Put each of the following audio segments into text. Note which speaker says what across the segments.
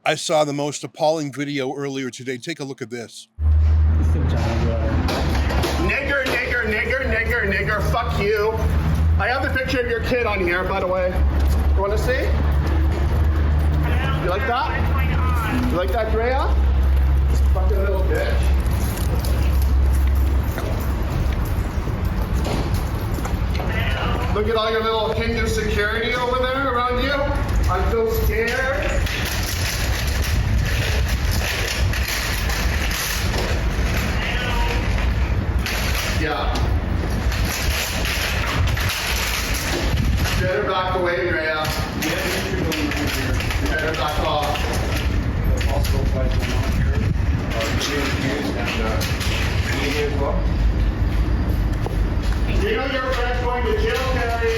Speaker 1: I saw the most appalling video earlier today. Take a look at this.
Speaker 2: Nigger, nigger, nigger, nigger, nigger, fuck you. I have the picture of your kid on here, by the way. You want to see? You like that? You like that, Drea? Fucking little bitch. Look at all your little Hindu security over there around you. I feel scared. Yeah. Better back away, Drea. Better back off.
Speaker 3: Also, guys, I'm on here. Video as well.
Speaker 2: You know your friend's going to jail, Terry.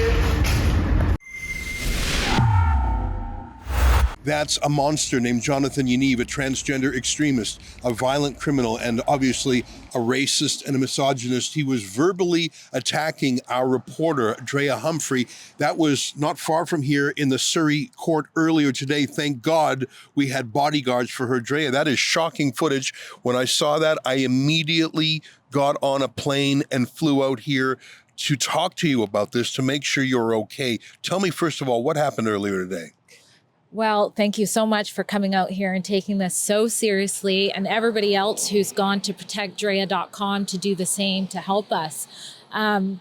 Speaker 1: That's a monster named Jonathan Yaniv, a transgender extremist, a violent criminal, and obviously a racist and a misogynist. He was verbally attacking our reporter, Drea Humphrey. That was not far from here in the Surrey court earlier today. Thank God we had bodyguards for her, Drea. That is shocking footage. When I saw that, I immediately got on a plane and flew out here to talk to you about this, to make sure you're okay. Tell me, first of all, what happened earlier today?
Speaker 4: Well, thank you so much for coming out here and taking this so seriously, and everybody else who's gone to protectdrea.com to do the same to help us.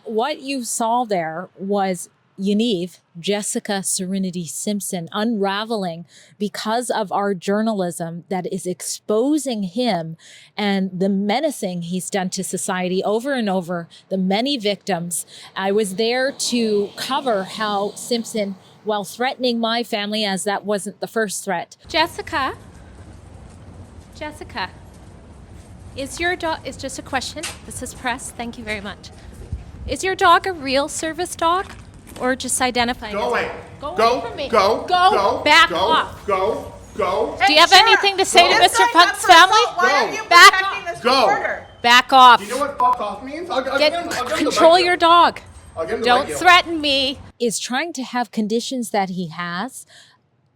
Speaker 4: What you saw there was Yaniv, Jessica Serenity Simpson, unraveling because of our journalism that is exposing him and the menacing he's done to society over and over, the many victims. I was there to cover how Simpson, while threatening my family, as that wasn't the first threat. Jessica, is your dog, it's just a question, this is press, thank you very much. Is your dog a real service dog or just identifying?
Speaker 2: Go away.
Speaker 4: Go
Speaker 2: Go
Speaker 4: away from me.
Speaker 2: Go.
Speaker 4: Go. Back
Speaker 2: go,
Speaker 4: off.
Speaker 2: Go.
Speaker 4: Do you have anything to say to Mr. Funk's family?
Speaker 5: Why are you
Speaker 4: Back
Speaker 5: protecting
Speaker 4: off.
Speaker 5: this
Speaker 2: Go.
Speaker 5: reporter?
Speaker 4: Back off.
Speaker 2: Do you know what fuck off means? I'll give him the
Speaker 4: Control
Speaker 2: bite.
Speaker 4: your dog.
Speaker 2: I'll give him the
Speaker 4: Don't
Speaker 2: bite you.
Speaker 4: threaten me. Is trying to have conditions that he has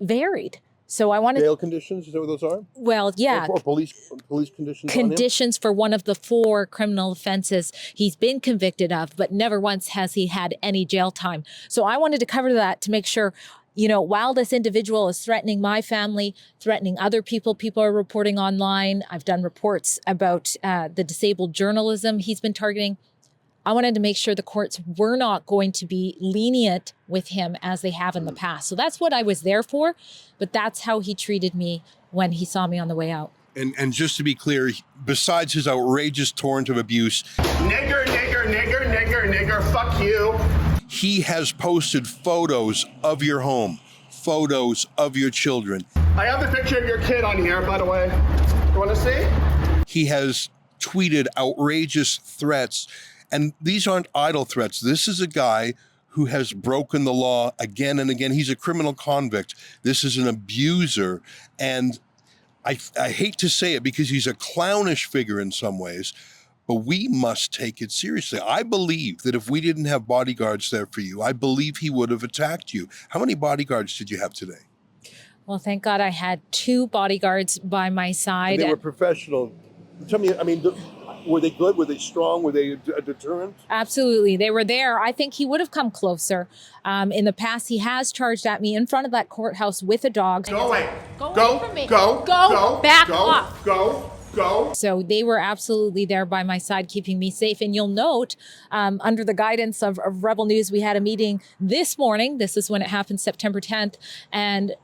Speaker 4: varied. So I wanted,
Speaker 1: Bail conditions, is that what those are?
Speaker 4: well, yeah,
Speaker 1: Or police conditions on him?
Speaker 4: conditions for one of the 4 criminal offenses he's been convicted of, but never once has he had any jail time. So I wanted to cover that to make sure, you know, while this individual is threatening my family, threatening other people are reporting online. I've done reports about the disabled journalism he's been targeting. I wanted to make sure the courts were not going to be lenient with him as they have in the past. So that's what I was there for, but that's how he treated me when he saw me on the way out.
Speaker 1: And just to be clear, besides his outrageous torrent of abuse,
Speaker 2: Nigger, nigger, nigger, nigger, nigger, fuck you.
Speaker 1: he has posted photos of your home, photos of your children.
Speaker 2: I have the picture of your kid on here, by the way. You want to see?
Speaker 1: He has tweeted outrageous threats. And these aren't idle threats. This is a guy who has broken the law again and again. He's a criminal convict. This is an abuser. And I hate to say it because he's a clownish figure in some ways, but we must take it seriously. I believe that if we didn't have bodyguards there for you, I believe he would have attacked you. How many bodyguards did you have today?
Speaker 4: Well, thank God I had 2 bodyguards by my side.
Speaker 1: They were professional. Tell me, I mean, were they good? Were they strong? Were they a deterrent?
Speaker 4: Absolutely. They were there. I think he would have come closer. In the past, he has charged at me in front of that courthouse with a dog.
Speaker 2: Go away.
Speaker 4: Go away
Speaker 2: Go.
Speaker 4: from me.
Speaker 2: Go.
Speaker 4: Go. Back
Speaker 2: go,
Speaker 4: off.
Speaker 2: Go.
Speaker 4: So they were absolutely there by my side, keeping me safe. And you'll note, under the guidance of Rebel News, we had a meeting this morning. This is when it happened, September 10th. And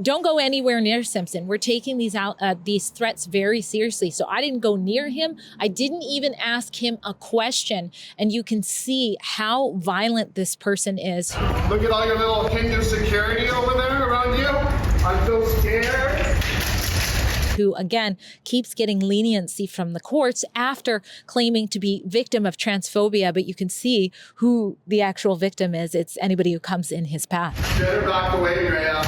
Speaker 4: don't go anywhere near Simpson. We're taking these threats very seriously. So I didn't go near him. I didn't even ask him a question. And you can see how violent this person is.
Speaker 2: Look at all your little Hindu security over there around you. I feel scared.
Speaker 4: Who, again, keeps getting leniency from the courts after claiming to be victim of transphobia. But you can see who the actual victim is. It's anybody who comes in his path.
Speaker 2: Better back away, Drea.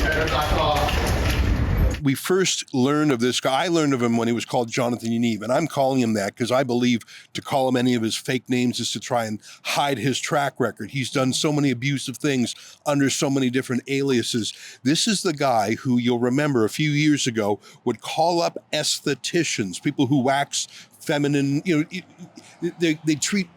Speaker 2: Better back off.
Speaker 1: we first learned of this guy, I learned of him when he was called Jonathan Yaniv, and I'm calling him that because I believe to call him any of his fake names is to try and hide his track record. He's done so many abusive things under so many different aliases. This is the guy who, you'll remember a few years ago, would call up estheticians, people who wax feminine, they treat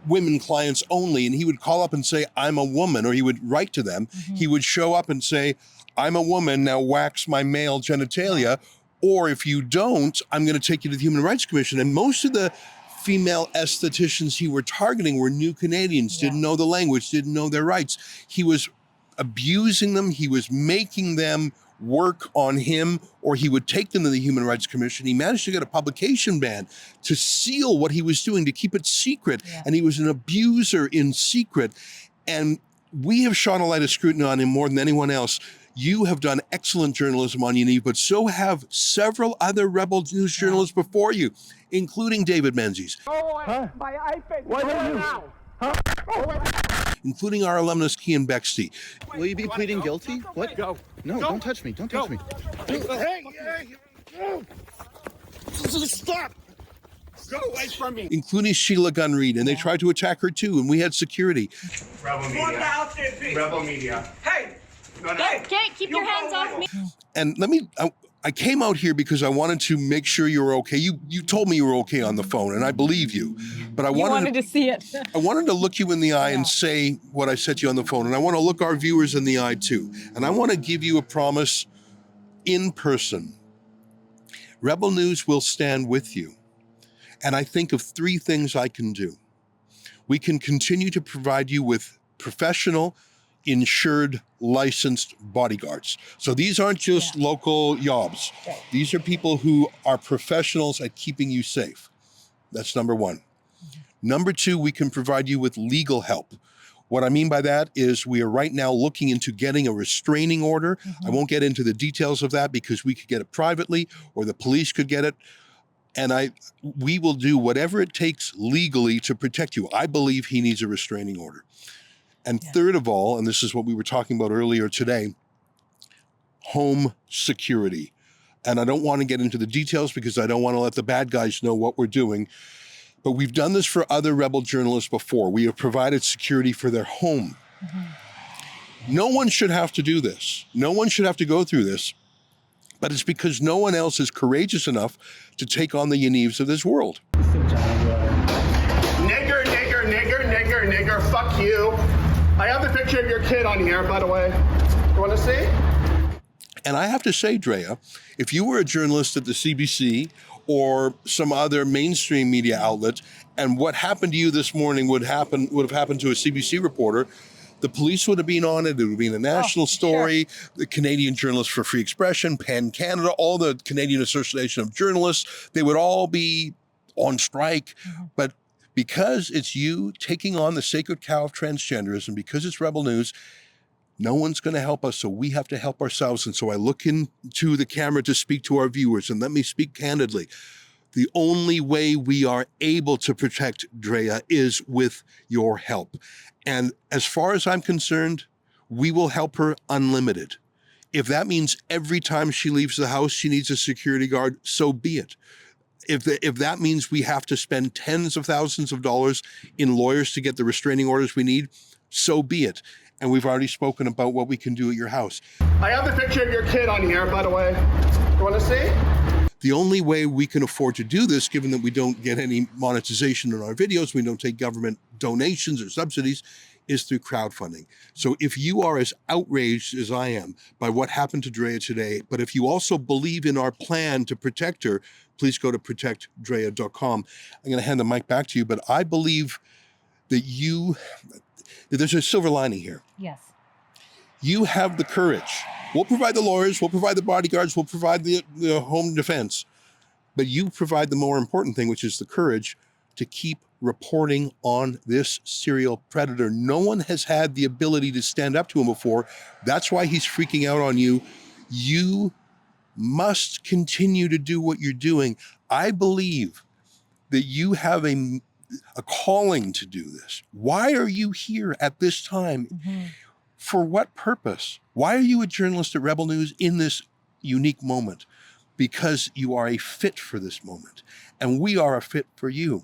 Speaker 1: women clients only, and he would call up and say, I'm a woman, or he would write to them. He would show up and say, I'm a woman, now wax my male genitalia, or if you don't, I'm going to take you to the Human Rights Commission. And most of the female estheticians he were targeting were new Canadians, didn't know the language, didn't know their rights. He was abusing them, he was making them work on him, or he would take them to the Human Rights Commission. He managed to get a publication ban to seal what he was doing, to keep it secret. And he was an abuser in secret. And we have shone a light of scrutiny on him more than anyone else. You have done excellent journalism on Yaniv, but so have several other Rebel News journalists before you, including David Menzies.
Speaker 2: My iPad. What are you?
Speaker 1: Including our alumnus Kian Bexty.
Speaker 5: Will you be pleading guilty? What?
Speaker 2: Go.
Speaker 5: No, don't touch me. Don't touch me.
Speaker 2: Hey, stop. Go away from me.
Speaker 1: Including Sheila Gunn Reid, and they tried to attack her too, and we had security.
Speaker 2: Rebel Media. Rebel Media. Hey.
Speaker 6: Hey, keep your hands off me.
Speaker 1: And I came out here because I wanted to make sure you were okay. You told me you were okay on the phone, and I believe you. But I wanted
Speaker 4: to see it.
Speaker 1: I wanted to look you in the eye and say what I said to you on the phone, and I want to look our viewers in the eye too. And I want to give you a promise in person. Rebel News will stand with you. And I think of three things I can do. We can continue to provide you with professional, insured, licensed bodyguards. So these aren't just local yobs. These are people who are professionals at keeping you safe. That's number one. Number two, we can provide you with legal help. What I mean by that is we are right now looking into getting a restraining order. I won't get into the details of that because we could get it privately or the police could get it. And we will do whatever it takes legally to protect you. I believe he needs a restraining order. And third of all, and this is what we were talking about earlier today, home security. And I don't want to get into the details because I don't want to let the bad guys know what we're doing. But we've done this for other Rebel journalists before. We have provided security for their home. No one should have to do this. No one should have to go through this. But it's because no one else is courageous enough to take on the Yanivs of this world.
Speaker 2: Nigger, nigger, nigger, nigger, nigger, fuck you. I have the picture of your kid on here, by the way. You want to see?
Speaker 1: And I have to say, Drea, if you were a journalist at the CBC or some other mainstream media outlet, and what happened to you this morning would have happened to a CBC reporter, the police would have been on it. It would have been a national story. Sure. The Canadian Journalists for Free Expression, PEN Canada, all the Canadian Association of Journalists, they would all be on strike. But because it's you taking on the sacred cow of transgenderism, because it's Rebel News, no one's going to help us, so we have to help ourselves. And so I look into the camera to speak to our viewers, and let me speak candidly. The only way we are able to protect Drea is with your help. And as far as I'm concerned, we will help her unlimited. If that means every time she leaves the house, she needs a security guard, so be it. If that means we have to spend tens of thousands of dollars in lawyers to get the restraining orders we need, so be it. And we've already spoken about what we can do at your house.
Speaker 2: I have the picture of your kid on here, by the way. You want to see?
Speaker 1: The only way we can afford to do this, given that we don't get any monetization in our videos, we don't take government donations or subsidies, is through crowdfunding. So if you are as outraged as I am by what happened to Drea today, but if you also believe in our plan to protect her, please go to protectdrea.com. I'm going to hand the mic back to you, but I believe that there's a silver lining here.
Speaker 4: Yes.
Speaker 1: You have the courage. We'll provide the lawyers, we'll provide the bodyguards, we'll provide the home defense, but you provide the more important thing, which is the courage to keep reporting on this serial predator. No one has had the ability to stand up to him before. That's why he's freaking out on you. You must continue to do what you're doing. I believe that you have a calling to do this. Why are you here at this time? For what purpose? Why are you a journalist at Rebel News in this unique moment because you are a fit for this moment. And we are a fit for you.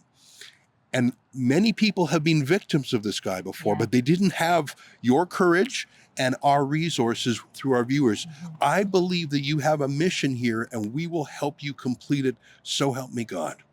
Speaker 1: And many people have been victims of this guy before, but they didn't have your courage and our resources through our viewers. I believe that you have a mission here and we will help you complete it. So help me God.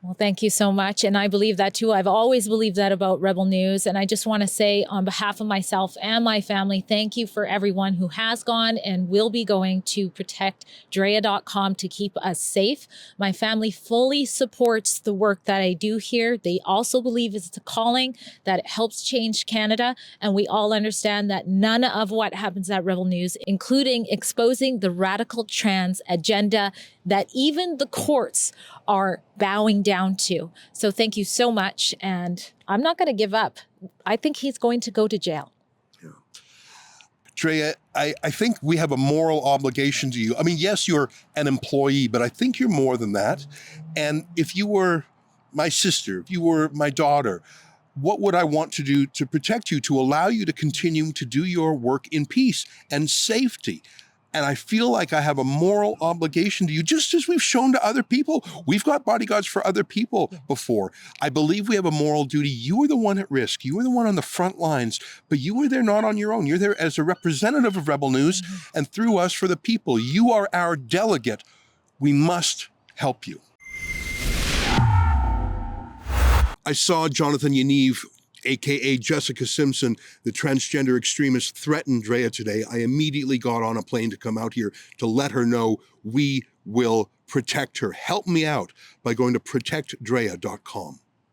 Speaker 4: Well, thank you so much. And I believe that too. I've always believed that about Rebel News. And I just want to say on behalf of myself and my family, thank you for everyone who has gone and will be going to protect Drea.com to keep us safe. My family fully supports the work that I do here. They also believe it's a calling, that it helps change Canada. And we all understand that none of what happens at Rebel News, including exposing the radical trans agenda that even the courts are bowing down to. So thank you so much. And I'm not going to give up. I think he's going to go to jail.
Speaker 1: Drea, I think we have a moral obligation to you. I mean, yes, you're an employee, but I think you're more than that. And if you were my sister, if you were my daughter, what would I want to do to protect you, to allow you to continue to do your work in peace and safety? And I feel like I have a moral obligation to you, just as we've shown to other people. We've got bodyguards for other people before. I believe we have a moral duty. You were the one at risk. You were the one on the front lines, but you were there not on your own. You're there as a representative of Rebel News and through us for the people. You are our delegate. We must help you. I saw Jonathan Yaniv, AKA Jessica Simpson, the transgender extremist, threatened Drea today. I immediately got on a plane to come out here to let her know we will protect her. Help me out by going to protectdrea.com.